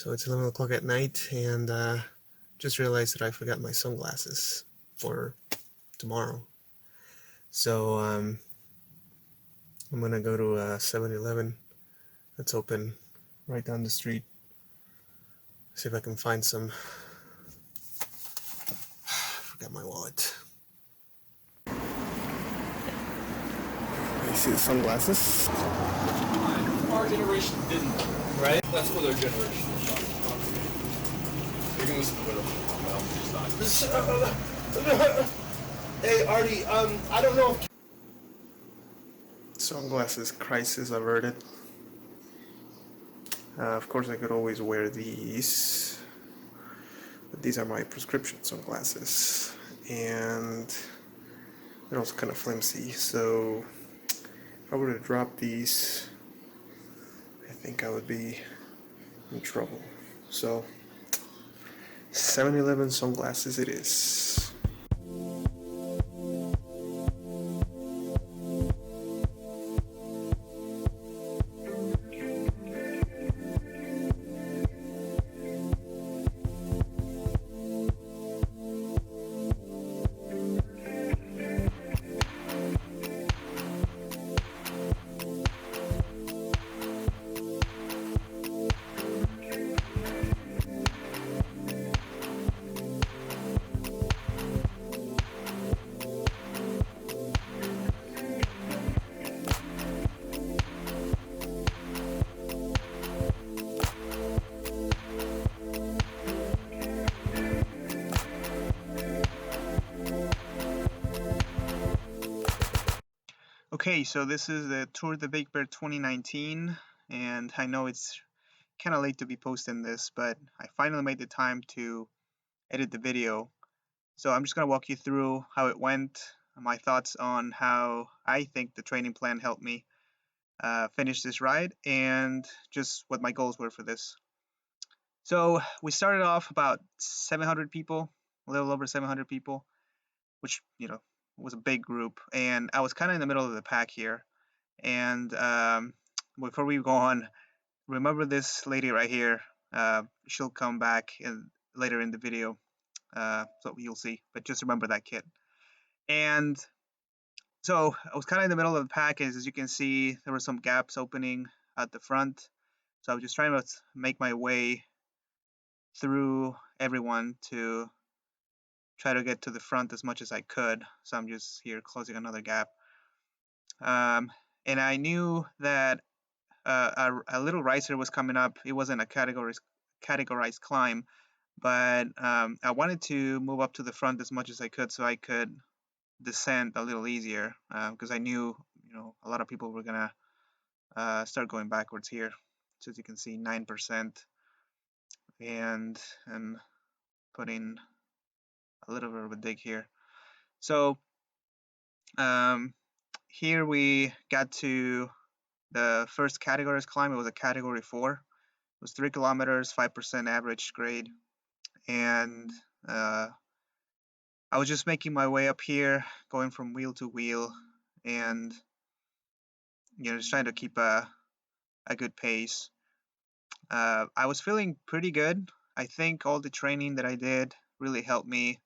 So it's 11 o'clock at night, and just realized that I forgot my sunglasses for tomorrow. So I'm gonna go to 7-Eleven that's open right down the street. See if I can find some. Forgot my wallet. You see the sunglasses? Our generation didn't, right? That's for their generation. You're gonna listen to it. Hey, Artie, I don't know if... Sunglasses crisis averted. Of course, I could always wear these, but these are my prescription sunglasses, and they're also kind of flimsy. So if I were to drop these, I think I would be in trouble. So 7-Eleven sunglasses it is. Okay, so this is the Tour de Big Bear 2019, and I know it's kind of late to be posting this, but I finally made the time to edit the video. So I'm just going to walk you through how it went, my thoughts on how I think the training plan helped me finish this ride, and just what my goals were for this. So we started off about 700 people, a little over 700 people, which, was a big group, and I was kind of in the middle of the pack here. And before we go on, remember this lady right here. She'll come back later in the video, so you'll see. But just remember that kid. And so I was kind of in the middle of the pack. As you can see, there were some gaps opening at the front. So I was just trying to make my way through everyone to try to get to the front as much as I could. So I'm just here closing another gap. And I knew that a little riser was coming up. It wasn't a categorized climb, but I wanted to move up to the front as much as I could so I could descend a little easier, because I knew, a lot of people were gonna start going backwards here. So as you can see, 9%, and I'm putting a little bit of a dig here. So here we got to the first categorized climb. It was a category 4. It was 3 kilometers, 5% average grade, and I was just making my way up here, going from wheel to wheel, and just trying to keep a good pace. I was feeling pretty good. I think all the training that I did really helped me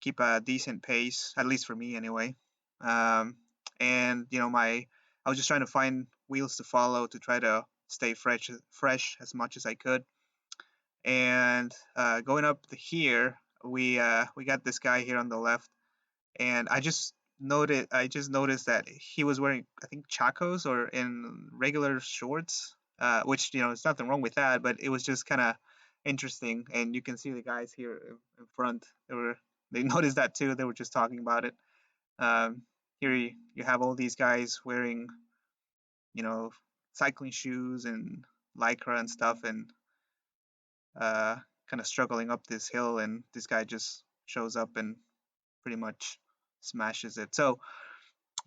keep a decent pace, at least for me anyway. And I was just trying to find wheels to follow to try to stay fresh as much as I could. And going up here, we got this guy here on the left, and I just noticed that he was wearing, I think, chacos or in regular shorts, which there's nothing wrong with that, but it was just kind of interesting. And you can see the guys here in front, they noticed that too. They were just talking about it. Here you have all these guys wearing cycling shoes and lycra and stuff, and kind of struggling up this hill, and this guy just shows up and pretty much smashes it. So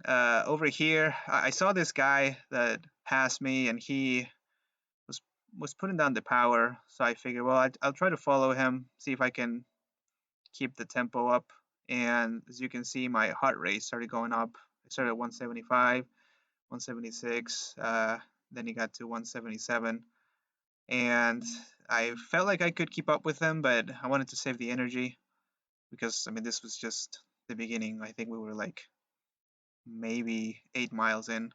over here, I saw this guy that passed me, and he was putting down the power. So I figured, well, I'll try to follow him, see if I can keep the tempo up. And as you can see, my heart rate started going up. It started at 175, 176, then he got to 177. and I felt like I could keep up with them, but I wanted to save the energy because I mean this was just the beginning. I think we were like maybe 8 miles in,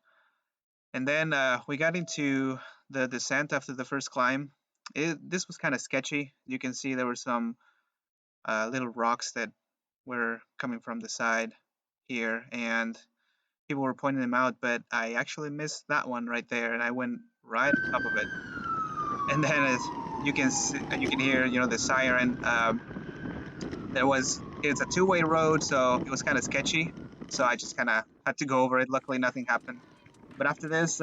and then we got into the descent after the first climb. This was kind of sketchy. You can see there were some little rocks that were coming from the side here, and people were pointing them out, but I actually missed that one right there, and I went right on top of it. And then as you can see, you can hear, the siren. It's a two-way road, so it was kind of sketchy. So I just kind of had to go over it. Luckily, nothing happened. But after this,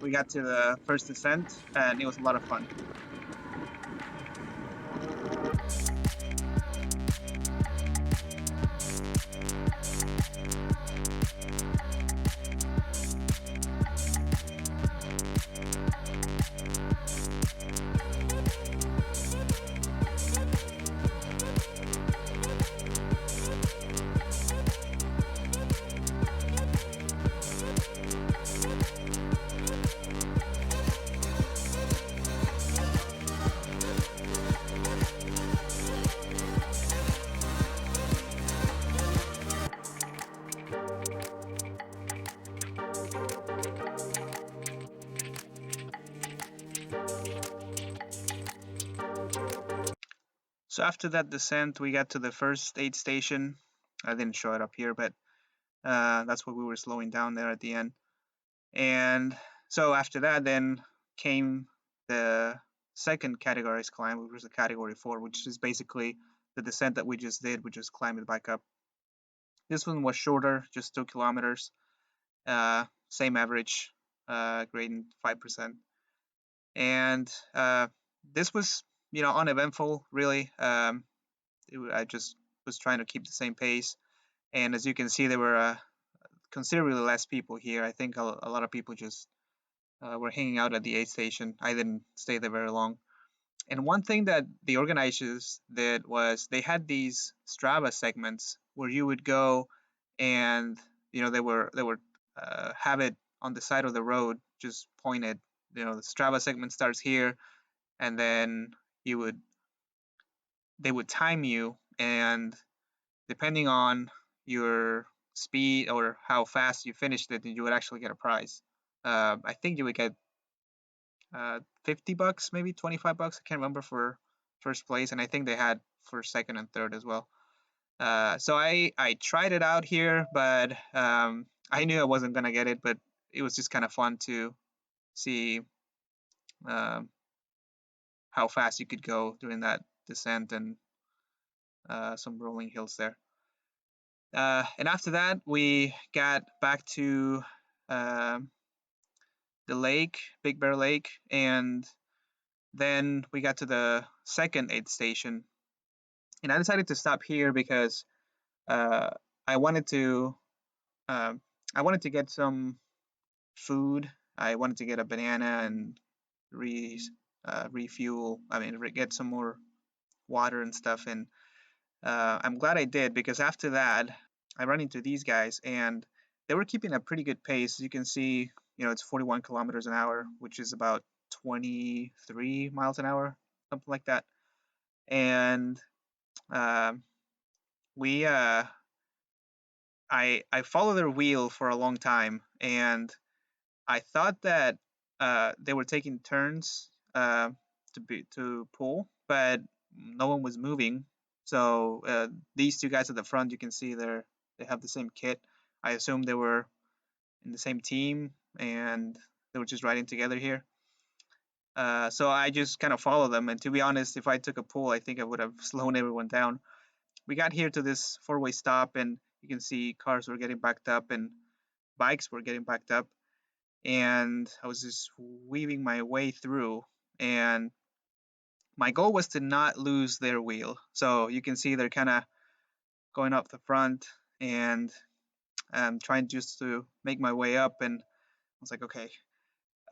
we got to the first descent, and it was a lot of fun. So after that descent, we got to the first aid station. I didn't show it up here, but that's what we were slowing down there at the end. And so after that, then came the second categorized climb, which was a category 4, which is basically the descent that we just did, we just climbed it back up. This one was shorter, just 2 kilometers, same average, grading 5%. And this was, uneventful, really. I just was trying to keep the same pace. And as you can see, there were considerably less people here. I think a lot of people just were hanging out at the aid station. I didn't stay there very long. And one thing that the organizers did was they had these Strava segments where you would go and they were have it on the side of the road, just pointed. The Strava segment starts here, and then you would they would time you, and depending on your speed or how fast you finished it, you would actually get a prize. I think you would get $50, maybe $25. I can't remember for first place, and I think they had for second and third as well. So I tried it out here, but I knew I wasn't gonna get it. But it was just kind of fun to see um, how fast you could go during that descent and some rolling hills there. And after that, we got back to um the lake, Big Bear Lake, and then we got to the second aid station. And I decided to stop here because uh, I wanted to um, I wanted to get some food. I wanted to get a banana and refuel. I mean, get some more water and stuff. And I'm glad I did because after that, I ran into these guys and they were keeping a pretty good pace. You can see, it's 41 kilometers an hour, which is about 23 miles an hour, something like that. And um, we I followed their wheel for a long time, and I thought that they were taking turns to pull, but no one was moving. So these two guys at the front, you can see they have the same kit. I assume they were in the same team, and they were just riding together here. So I just kind of followed them, and to be honest, if I took a pull, I think I would have slowed everyone down. We got here to this four-way stop, and you can see cars were getting backed up and bikes were getting backed up, and I was just weaving my way through, and my goal was to not lose their wheel. So you can see they're kind of going up the front, and I'm trying just to make my way up, and I was like, okay,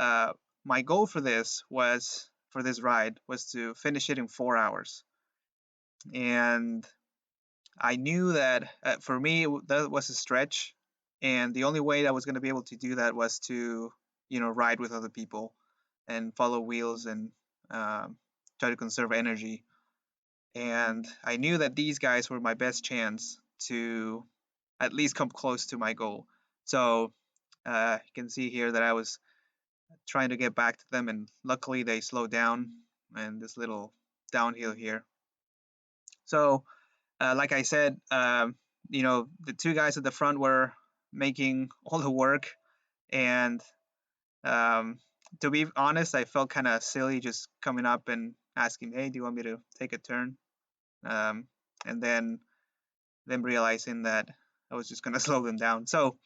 uh, my goal for this ride was to finish it in 4 hours, and I knew that for me that was a stretch, and the only way I was going to be able to do that was to ride with other people and follow wheels and try to conserve energy. And I knew that these guys were my best chance to at least come close to my goal. So you can see here that I was trying to get back to them, and luckily they slowed down and this little downhill here. So like I said, the two guys at the front were making all the work, and um, to be honest, I felt kind of silly just coming up and asking, "Hey, do you want me to take a turn?" Um, and then them realizing that I was just gonna slow them down. So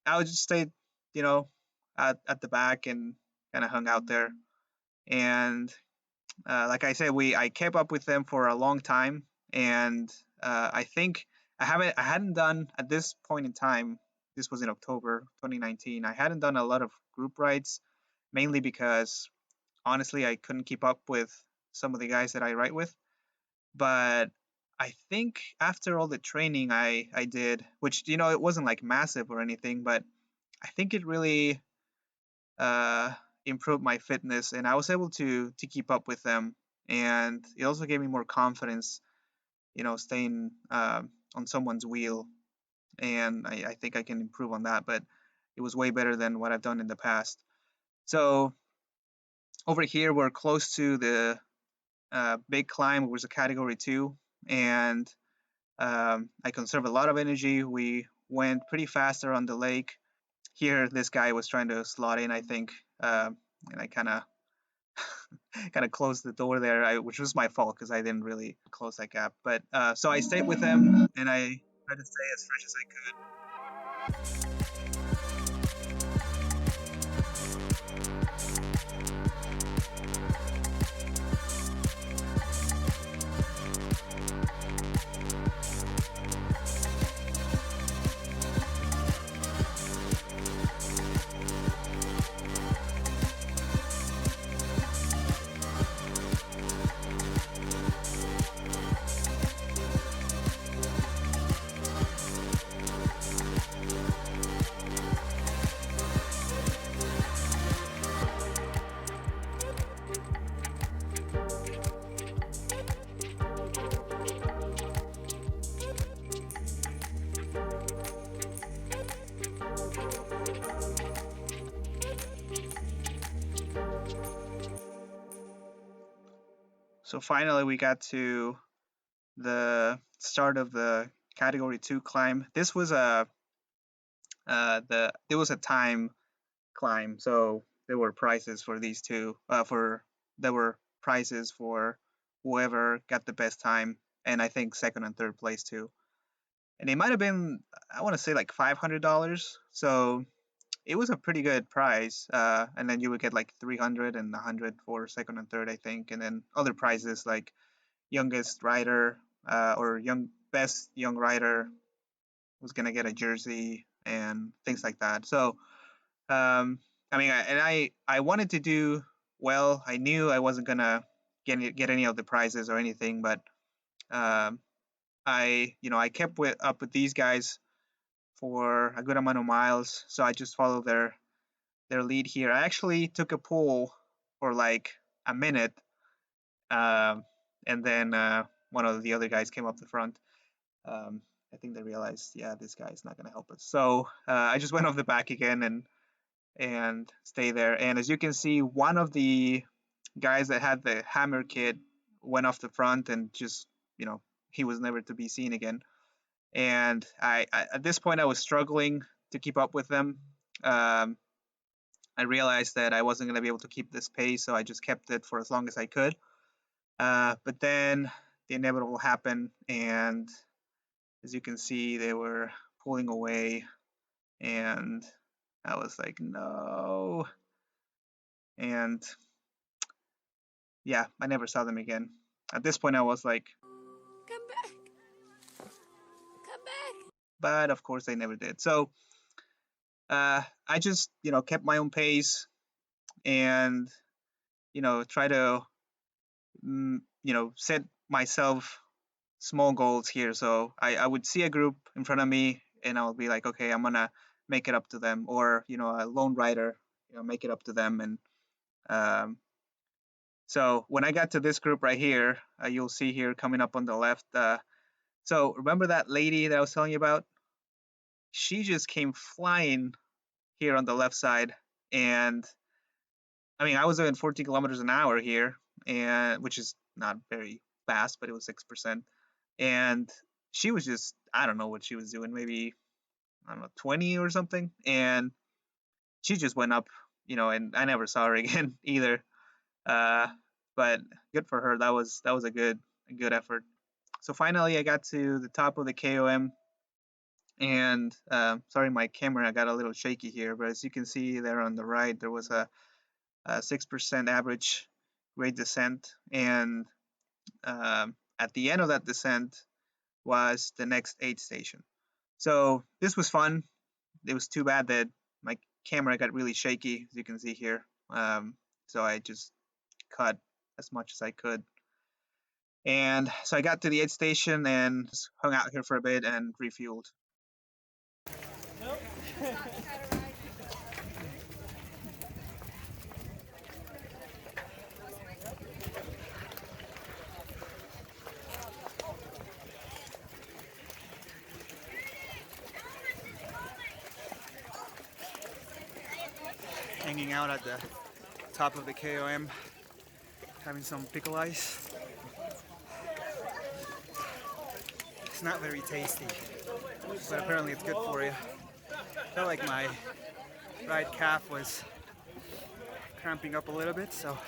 I would just stay, you know, at the back and kind of hung out there. And like I said, I kept up with them for a long time, and I think I hadn't done at this point in time. This was in October 2019. I hadn't done a lot of group rides, mainly because honestly I couldn't keep up with some of the guys that I ride with. But I think after all the training I did, which it wasn't like massive or anything, but I think it really uh, improved my fitness, and I was able to keep up with them, and it also gave me more confidence, staying on someone's wheel, and I think I can improve on that, but it was way better than what I've done in the past. So over here we're close to the big climb, which was a category 2, and I conserve a lot of energy. We went pretty fast around the lake. Here this guy was trying to slot in, I think, and I kind of closed the door there, which was my fault because I didn't really close that gap. But so I stayed with them, and I tried to stay as fresh as I could. So finally, we got to the start of the category 2 climb. This was there was a time climb, so there were prizes for these two. There were prizes for whoever got the best time, and I think second and third place too. And it might have been, I want to say, like $500. So it was a pretty good prize. And then you would get like 300 and 100 for second and third, I think, and then other prizes like youngest rider, or best young rider was gonna get a jersey and things like that. So I mean, I wanted to do well. I knew I wasn't gonna get any of the prizes or anything, but um, I kept up with these guys for a good amount of miles, so I just followed their lead here. I actually took a pull for like a minute, um, and then one of the other guys came up the front. Um, I think they realized, yeah, this guy is not going to help us. So I just went off the back again and stay there. And as you can see, one of the guys that had the hammer kit went off the front, and just he was never to be seen again. And I at this point I was struggling to keep up with them. Um, I realized that I wasn't going to be able to keep this pace, so I just kept it for as long as I could. But then the inevitable happened, and as you can see, they were pulling away, and I was like, no. And yeah, I never saw them again. At this point, I was like, come back, come back. But of course, they never did. So I just, kept my own pace, and, try to, set myself small goals here. So I would see a group in front of me, and I'll be like, okay, I'm gonna make it up to them, or a lone rider, make it up to them, and um, So when I got to this group right here, you'll see here coming up on the left. So remember that lady that I was telling you about? She just came flying here on the left side, and I mean I was doing 14 kilometers an hour here, and which is not very fast, but it was 6%. And she was just, I don't know what she was doing, maybe I don't know 20 or something, and she just went up, and I never saw her again either. Uh, but good for her. That was a good effort. So finally, I got to the top of the KOM, and sorry, my camera got a little shaky here, but as you can see there on the right, there was a 6% average grade descent, and at the end of that descent was the next aid station. So this was fun. It was too bad that my camera got really shaky, as you can see here. So I just cut as much as I could. And so I got to the aid station and just hung out here for a bit and refueled. Hanging out at the top of the KOM, having some pickle ice. It's not very tasty, but apparently it's good for you. Felt like my right calf was cramping up a little bit, so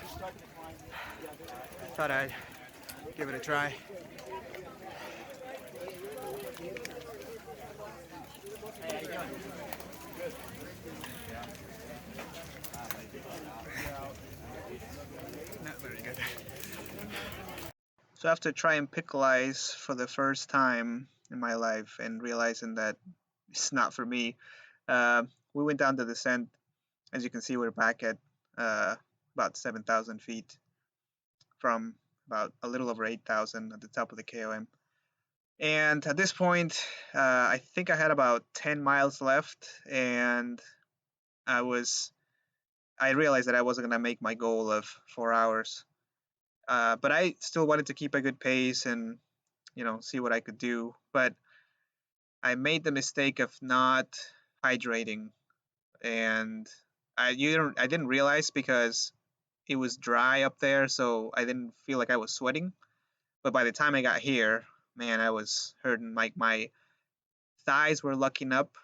thought I'd give it a try. Not very good. So after trying pickle ice for the first time in my life and realizing that it's not for me, we went down to the descent. As you can see, we're back at about 7,000 feet from about a little over 8,000 at the top of the KOM. And at this point, I think I had about 10 miles left, and I realized that I wasn't gonna make my goal of 4 hours. But I still wanted to keep a good pace and see what I could do. But I made the mistake of not hydrating, and I didn't realize because it was dry up there, so I didn't feel like I was sweating. But by the time I got here, man, I was hurting. Like my thighs were locking up.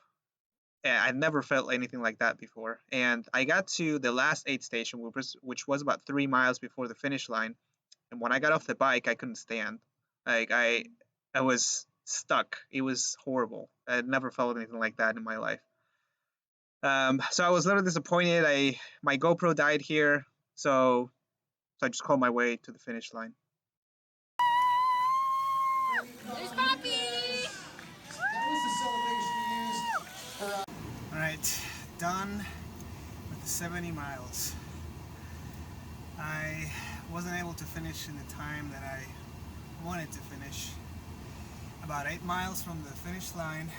I'd never felt anything like that before. And I got to the last aid station, which was about 3 miles before the finish line. And when I got off the bike, I couldn't stand. Like I was stuck. It was horrible. I'd never felt anything like that in my life. So I was a little disappointed. My GoPro died here, so I just called my way to the finish line. There's Poppy! All right, done with the 70 miles. I wasn't able to finish in the time that I wanted to finish. About 8 miles from the finish line,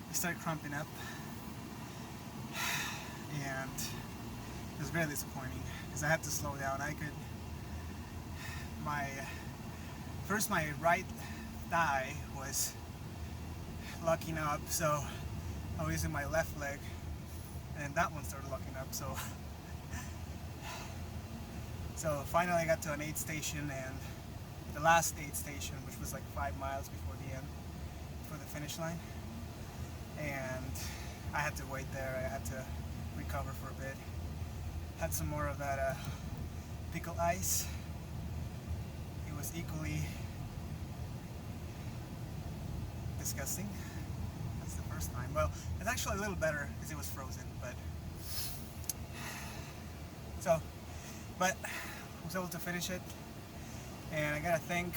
I started cramping up, and it was very disappointing because I had to slow down. My right thigh was locking up, so I was using my left leg, and that one started locking up. So finally I got to an aid station, and the last aid station, which was like 5 miles before the end, for the finish line, and I had to wait there. I had to recover for a bit. Had some more of that pickle ice. It was equally disgusting. That's the first time. Well, it's actually a little better because it was frozen, but I was able to finish it, and I gotta thank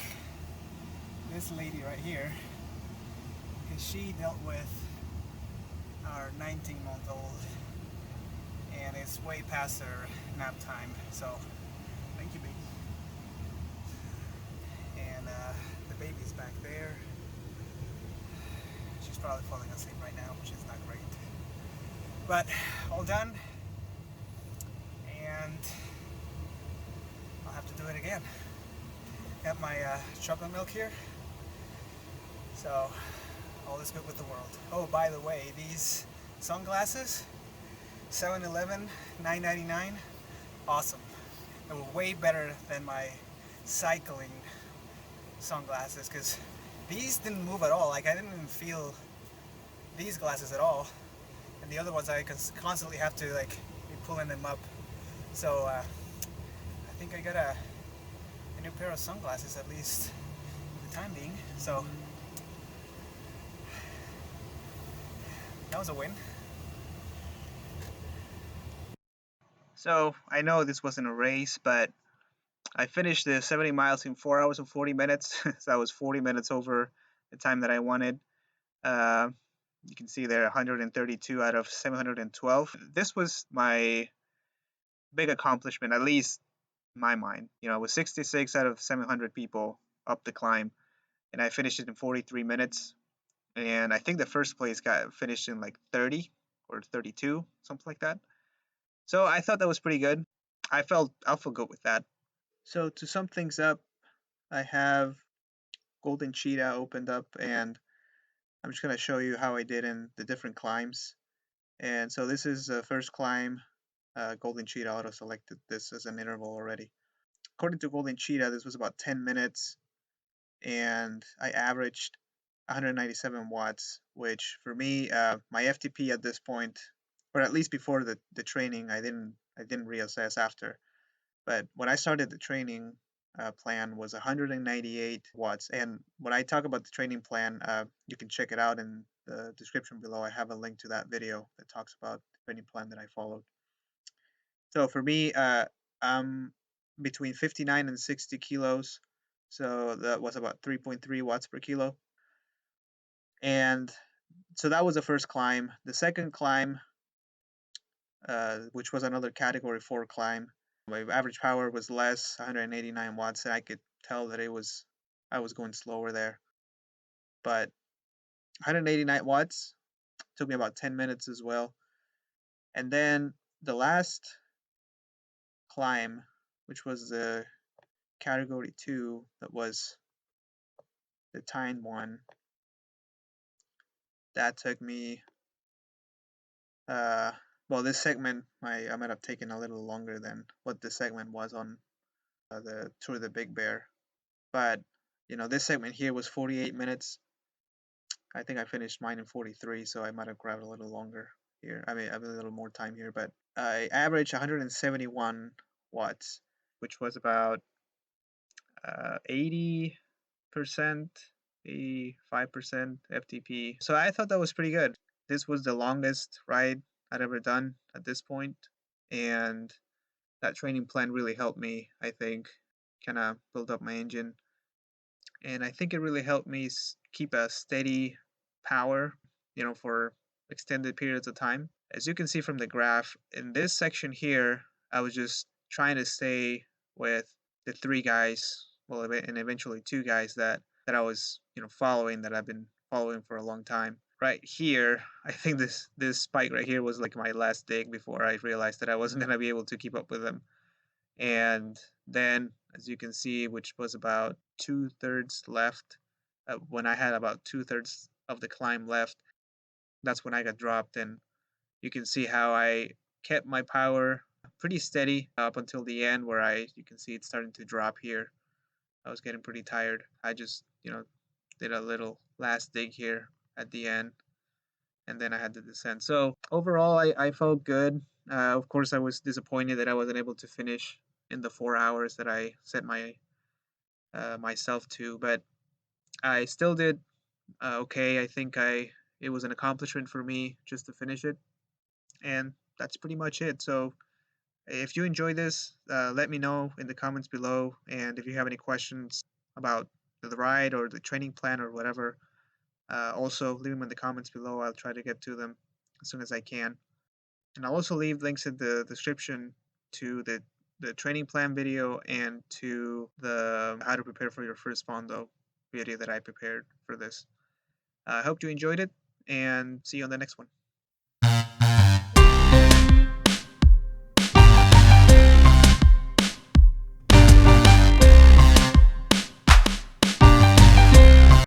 this lady right here because she dealt with our 19-month-old, and it's way past her nap time. So thank you, baby. And the baby's back there. She's probably falling asleep right now, which is not great. But all done, and have to do it again. Got my chocolate milk here. So, all is good with the world. Oh, by the way, these sunglasses, 7-Eleven, $9.99, awesome. They were way better than my cycling sunglasses because these didn't move at all. Like, I didn't even feel these glasses at all. And the other ones I constantly have to like be pulling them up. So I think I got a new pair of sunglasses at least for the time being. So that was a win. So I know this wasn't a race, but I finished the 70 miles in 4 hours and 40 minutes. So I was 40 minutes over the time that I wanted. Uh, you can see there 132 out of 712. This was my big accomplishment, at least in my mind. You know, it was 66 out of 700 people up the climb, and I finished it in 43 minutes. And I think the first place got finished in like 30 or 32, something like that. So I thought that was pretty good. I'll feel good with that. So to sum things up, I have Golden Cheetah opened up, and I'm just going to show you how I did in the different climbs. And so this is the first climb. Golden Cheetah auto selected this as an interval already. According to Golden Cheetah, this was about 10 minutes, and I averaged 197 watts, which for me, my FTP at this point, or at least before the training, I didn't reassess after. But when I started the training plan was 198 watts. And when I talk about the training plan, you can check it out in the description below. I have a link to that video that talks about the training plan that I followed. So for me, I'm between 59 and 60 kilos. So that was about 3.3 watts per kilo. And so that was the first climb. The second climb, which was another category 4 climb, my average power was less, 189 watts, and I could tell that I was going slower there. But 189 watts took me about 10 minutes as well. And then the last climb, which was the category 2, that was the timed one, that took me well, this segment I might have taken a little longer than what the segment was on the Tour of the Big Bear. But you know, this segment here was 48 minutes. I think I finished mine in 43, so I might have grabbed a little longer here. I mean, I have a little more time here, but I averaged 171 watts, which was about 80%, 85% FTP. So I thought that was pretty good. This was the longest ride I'd ever done at this point, and that training plan really helped me, I think, kind of build up my engine. And I think it really helped me keep a steady power, you know, for extended periods of time. As you can see from the graph, in this section here, I was just trying to stay with the 3 guys, well, and eventually 2 guys that I was, you know, following, that I've been following for a long time. Right here, I think this spike right here was like my last dig before I realized that I wasn't gonna be able to keep up with them. And then, as you can see, which was about 2/3 left, when I had about 2/3 of the climb left, that's when I got dropped. And you can see how I kept my power pretty steady up until the end, where you can see it's starting to drop here. I was getting pretty tired. I just, you know, did a little last dig here at the end, and then I had the descent. So overall, I felt good. Of course, I was disappointed that I wasn't able to finish in the 4 hours that I set myself to, but I still did okay. I think it was an accomplishment for me just to finish it, and that's pretty much it. So if you enjoy this, let me know in the comments below, and if you have any questions about the ride or the training plan or whatever, also leave them in the comments below. I'll try to get to them as soon as I can. And I'll also leave links in the description to the training plan video and to the how to prepare for your first Fondo video that I prepared for this. I hope you enjoyed it, and see you on the next one.